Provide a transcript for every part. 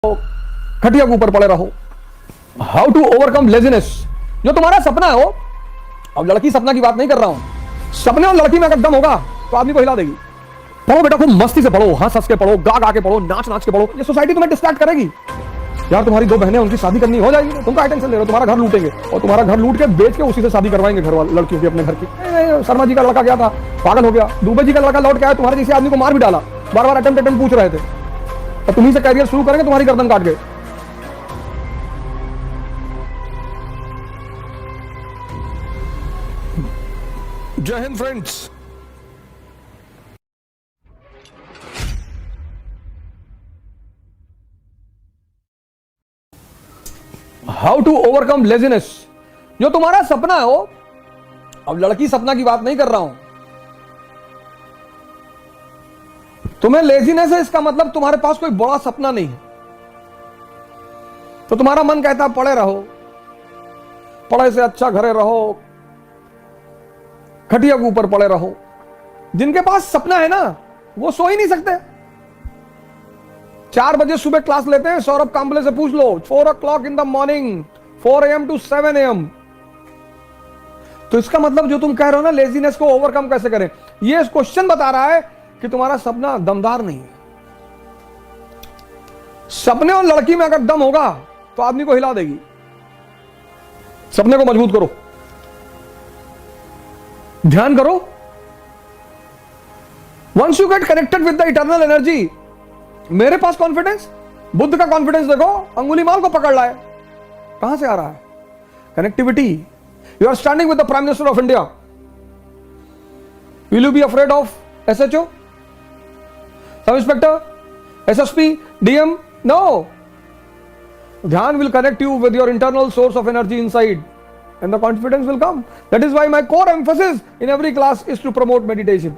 खटिया के ऊपर पड़े रहो। How to overcome laziness. जो तुम्हारा सपना है वो, अब लड़की सपना की बात नहीं कर रहा हूं, सपने और लड़की में अगर दम होगा तो आदमी को हिला देगी। पढ़ो बेटा, खूब मस्ती से पढ़ो, हंस हंस के पढ़ो, गा गा के पढ़ो, नाच नाच के पढ़ो। ये सोसाइटी तुम्हें डिस्ट्रैक्ट करेगी। यार तुम्हारी दो बहनें, उनकी शादी करनी हो जाएगी, तुम क्या टेंशन ले रहे हो? तुम्हारा घर लूटेंगे और तुम्हारा घर लूट के बेच के उसी से शादी करवाएंगे घर वाले लड़कियों की, अपने घर की। शर्मा जी का लड़का गया था, पागल हो गया। दुबे जी का लड़का लौट के आया, तुम्हारे जैसे आदमी को मार भी डाला, बार बार अटेम्प्ट पूछ रहे थे, और तुम्ही से कैरियर शुरू करेंगे, तुम्हारी गर्दन काट गए। जय हिंद friends. How to overcome laziness. जो तुम्हारा सपना है वो, अब लड़की सपना की बात नहीं कर रहा हूं, तुम्हें लेजीनेस है, इसका मतलब तुम्हारे पास कोई बड़ा सपना नहीं है। तो तुम्हारा मन कहता है पढ़े रहो, पढ़ाई से अच्छा घरे रहो, खटिया के ऊपर पड़े रहो। जिनके पास सपना है ना, वो सो ही नहीं सकते। 4 बजे सुबह क्लास लेते हैं, सौरभ कांबले से पूछ लो, 4 o'clock in the morning, 4 AM to 7 AM। तो इसका मतलब जो तुम कह रहे हो ना, लेजीनेस को ओवरकम कैसे करें, ये क्वेश्चन बता रहा है कि तुम्हारा सपना दमदार नहीं है। सपने और लड़की में अगर दम होगा तो आदमी को हिला देगी। सपने को मजबूत करो, ध्यान करो। Once you get connected with the eternal energy, मेरे पास कॉन्फिडेंस, बुद्ध का कॉन्फिडेंस देखो, अंगुली माल को पकड़ रहा है। कहां से आ रहा है? Connectivity. You are standing with the prime minister of India, will you be afraid of SHO, sub inspector, SSP, DM? No. ध्यान will connect you with your internal source of energy inside, and the confidence will come. That is why my core emphasis in every class is to promote meditation.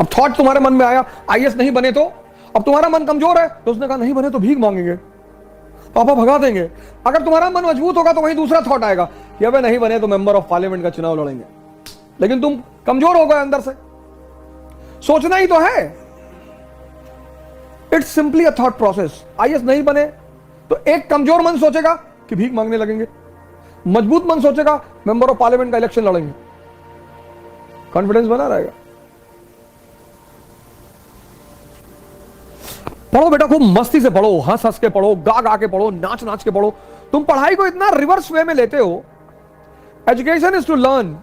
अब thought तुम्हारे मन में आया, IAS नहीं बने तो, अब तुम्हारा मन कमजोर है तो उसने कहा नहीं बने तो भीख मांगेंगे, पापा भगा देंगे। अगर तुम्हारा मन मजबूत होगा तो वहीं दूसरा थॉट आएगा कि अबे नहीं बने तो मेंबर ऑफ पार्लियामेंट का चुनाव लड़ेंगे। लेकिन तुम कमजोर हो गए अंदर से, सोचना ही तो है। It's simply a thought process. IAS नहीं बने तो एक कमजोर मन सोचेगा कि भीख मांगने लगेंगे, मजबूत मन सोचेगा मेंबर ऑफ पार्लियामेंट का इलेक्शन लड़ेंगे। कॉन्फिडेंस बना रहेगा। पढ़ो बेटा, खूब मस्ती से पढ़ो, हंस हंस के पढ़ो, गा गा के पढ़ो, नाच नाच के पढ़ो। तुम पढ़ाई को इतना रिवर्स वे में लेते हो। Education is to learn,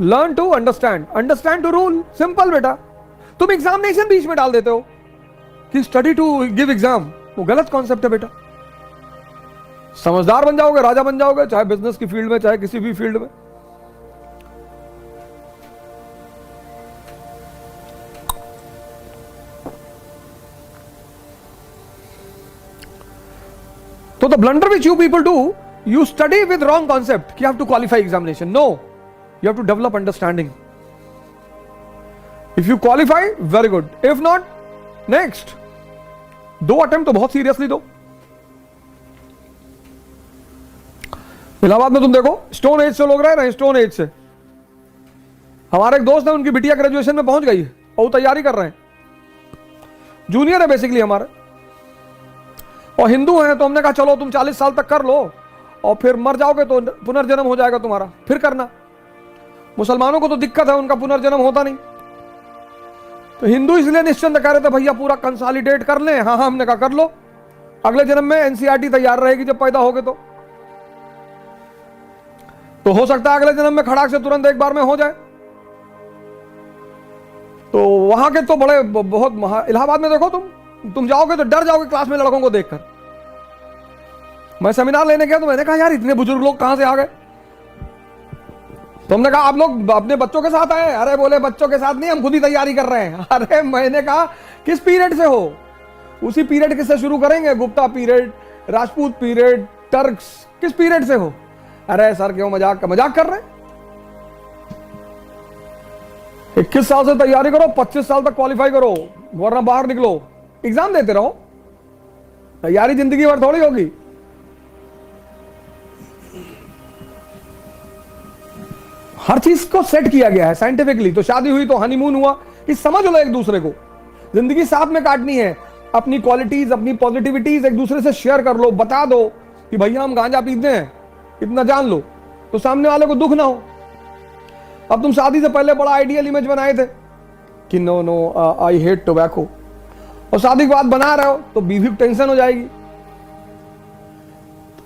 learn to understand, understand to rule. Simple बेटा। तुम एग्जामिनेशन बीच में डाल देते हो कि स्टडी टू गिव एग्जाम, वो गलत कॉन्सेप्ट है बेटा। समझदार बन जाओगे, राजा बन जाओगे, चाहे बिजनेस की फील्ड में, चाहे किसी भी फील्ड में। तो the blunder which you people do, you study with wrong concept कि have to qualify examination. No, you have to develop understanding. If you qualify, very good, if not, next. 2 attempt तो बहुत seriously दो। इलाहाबाद में तुम देखो, stone age से लोग रह रहे हैं, स्टोन एज से। हमारे एक दोस्त है, उनकी बिटिया ग्रेजुएशन में पहुंच गई है और तैयारी कर रहे हैं, जूनियर है बेसिकली हमारे, और हिंदू हैं। तो हमने कहा चलो तुम 40 साल तक कर लो और फिर मर जाओगे तो पुनर्जन्म हो जाएगा तुम्हारा, फिर करना। मुसलमानों को तो दिक्कत है, उनका पुनर्जन्म होता नहीं। तो हिंदू इसलिए निश्चिंत कह रहे थे भैया पूरा कंसोलिडेट कर लें। हाँ, हमने कहा कर लो, अगले जन्म में एनसीईआरटी तैयार रहेगी जब पैदा होगे तो हो सकता है अगले जन्म में खड़ाक से तुरंत एक बार में हो जाए। तो वहां के तो बड़े बहुत, इलाहाबाद में देखो तुम जाओगे तो डर जाओगे क्लास में लड़कों को देखकर। मैं सेमिनार लेने गया तो मैंने कहा यार इतने बुजुर्ग लोग कहां से आ गए। तो हमने कहा आप लोग अपने बच्चों के साथ आए? अरे बोले बच्चों के साथ नहीं, हम खुद ही तैयारी कर रहे हैं। अरे मैंने कहा किस पीरियड से हो? उसी पीरियड किससे शुरू करेंगे? Gupta period, Rajput period, Turks, किस पीरियड से हो? अरे सर क्यों मजाक कर रहे हैं? 21 साल से तैयारी करो, 25 साल तक क्वालिफाई करो, वरना बाहर निकलो, एग्जाम देते रहो। तैयारी जिंदगी भर थोड़ी होगी। हर चीज को सेट किया गया है साइंटिफिकली। तो शादी हुई तो हनीमून हुआ कि समझ लो एक दूसरे को, जिंदगी साथ में काटनी है। अपनी क्वालिटीज, अपनी पॉजिटिविटीज एक दूसरे से शेयर कर लो, बता दो कि भैया हम गांजा पीते हैं, इतना जान लो, तो सामने वाले को दुख ना हो। अब तुम शादी से पहले बड़ा आइडियल इमेज बनाए थे कि no no I hate tobacco, और शादी के बाद बना रहे हो तो बीवी को टेंशन हो जाएगी।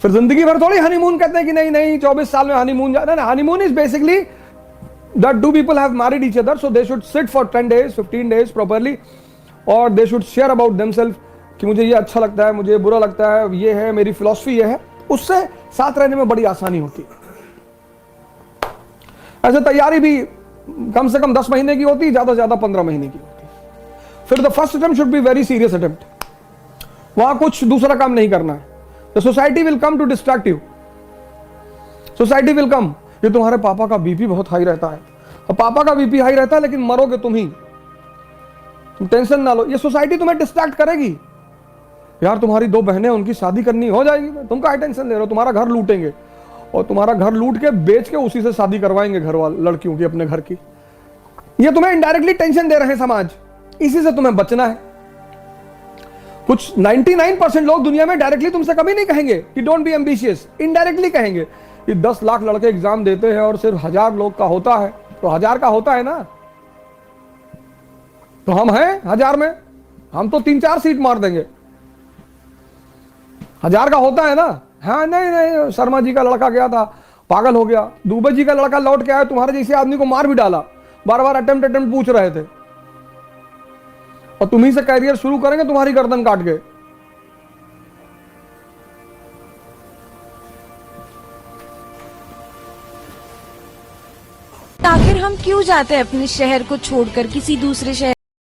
फिर जिंदगी भर थोड़ी हनीमून कहते हैं कि नहीं नहीं 24 साल में हनीमून जाना है। Honeymoon is basically that two people have married each other, so they should sit for 10 days 15 days properly, और they should share about themselves कि मुझे ये अच्छा लगता है, मुझे बुरा लगता है, ये है मेरी फिलॉसफी, ये है। उससे साथ रहने में बड़ी आसानी होती है। ऐसे तैयारी भी कम से कम 10 महीने की होती है, ज्यादा से ज्यादा 15 महीने की होती है। फिर the first attempt should be very serious attempt, वहां कुछ दूसरा काम नहीं करना है। The society will come to distract you, society will come, ये तुम्हारे पापा का बीपी बहुत हाई रहता है, और पापा का बीपी हाई रहता है लेकिन मरोगे तुम ही, तुम टेंशन ना लो। ये सोसाइटी तुम्हें डिस्ट्रैक्ट करेगी, यार तुम्हारी 2 बहनें उनकी शादी करनी हो जाएगी, तुम क्या टेंशन ले रहे हो, तुम्हारा घर लूटेंगे, और तुम्हारा घर लूट के बेच के उसी से शादी करवाएंगे घर वाले लड़कियों की, अपने घर की। ये तुम्हें इनडायरेक्टली टेंशन दे रहे हैं समाज, इसी से तुम्हें बचना है। कुछ 99% लोग दुनिया में डायरेक्टली तुमसे कभी नहीं कहेंगे कि डोंट बी एम्बिशियस, इनडायरेक्टली कहेंगे कि 10 लाख लड़के एग्जाम देते हैं और सिर्फ 1000 लोग का होता है, तो 1000 का होता है ना, तो हम हैं 1000 में, हम तो 3-4 सीट मार देंगे। 1000 का होता है ना, हाँ नहीं नहीं शर्मा जी का लड़का गया था, पागल हो गया, दुबे जी का लड़का लौट के आया, तुम्हारे जैसे आदमी को मार भी डाला, बार बार अटेम्प्ट पूछ रहे थे, और तुम्ही से कैरियर शुरू करेंगे तुम्हारी गर्दन काट के। आखिर हम क्यों जाते हैं अपने शहर को छोड़कर किसी दूसरे शहर